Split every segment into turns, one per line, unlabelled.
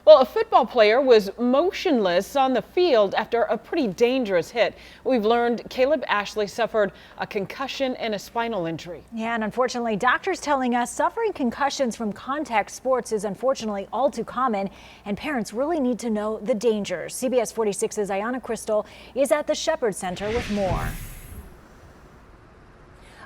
Well, a football player was motionless on the field after a pretty dangerous hit. We've learned Caleb Ashley suffered a concussion and a spinal injury.
Yeah, and unfortunately, doctors telling us suffering concussions from contact sports is unfortunately all too common, and parents really need to know the dangers. CBS 46's AIYANA CRISTAL is at the Shepherd Center with more.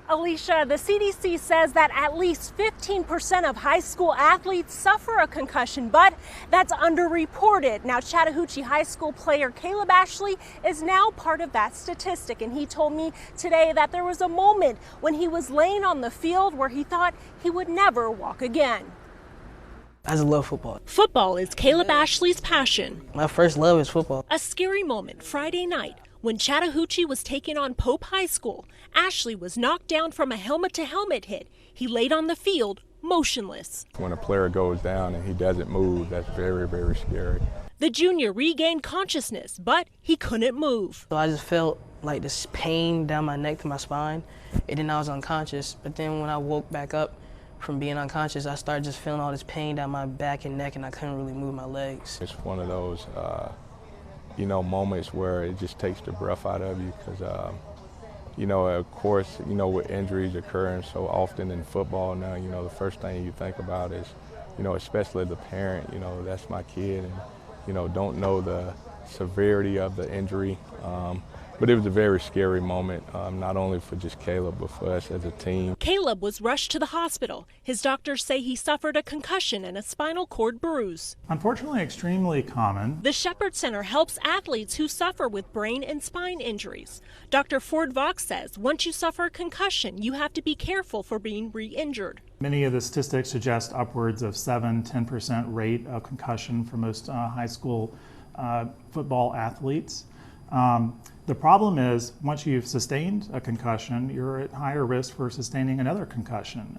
Alicia, the CDC says that at least 15% of high school athletes suffer a concussion, but that's underreported. Now, Chattahoochee High School player Caleb Ashley is now part of that statistic, and he told me today that there was a moment when he was laying on the field where he thought he would never walk again.
I just love football.
Football is Caleb Ashley's passion.
My first love is football.
A scary moment Friday night when Chattahoochee was taking on Pope High School. Ashley was knocked down from a helmet-to-helmet hit. He laid on the field, motionless.
When a player goes down and he doesn't move, that's very, very scary.
The junior regained consciousness, but he couldn't move.
So I just felt like this pain down my neck to my spine, and then I was unconscious. But then when I woke back up from being unconscious, I started just feeling all this pain down my back and neck, and I couldn't really move my legs.
It's one of those moments where it just takes the breath out of you because, of course, with injuries occurring so often in football now, the first thing you think about is, especially the parent, that's my kid, and, don't know the severity of the injury. But it was a very scary moment, not only for just Caleb, but for us as a team.
Caleb was rushed to the hospital. His doctors say he suffered a concussion and a spinal cord bruise.
Unfortunately, extremely common.
The Shepherd Center helps athletes who suffer with brain and spine injuries. Dr. Ford Vox says once you suffer a concussion, you have to be careful for being re-injured.
Many of the statistics suggest upwards of 7–10% rate of concussion for most high school football athletes. The problem is, once you've sustained a concussion, you're at higher risk for sustaining another concussion.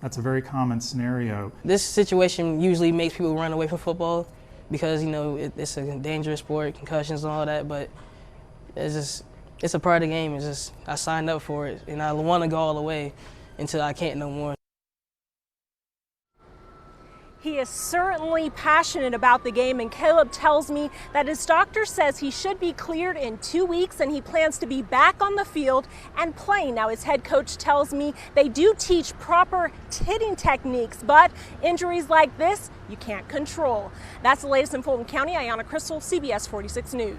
That's a very common scenario.
This situation usually makes people run away from football because, it's a dangerous sport, concussions and all that, but it's a part of the game. I signed up for it, and I want to go all the way until I can't no more.
He is certainly passionate about the game, and Caleb tells me that his doctor says he should be cleared in 2 weeks and he plans to be back on the field and playing. Now, his head coach tells me they do teach proper hitting techniques, but injuries like this, you can't control. That's the latest in Fulton County. AIYANA CRISTAL, CBS 46 News.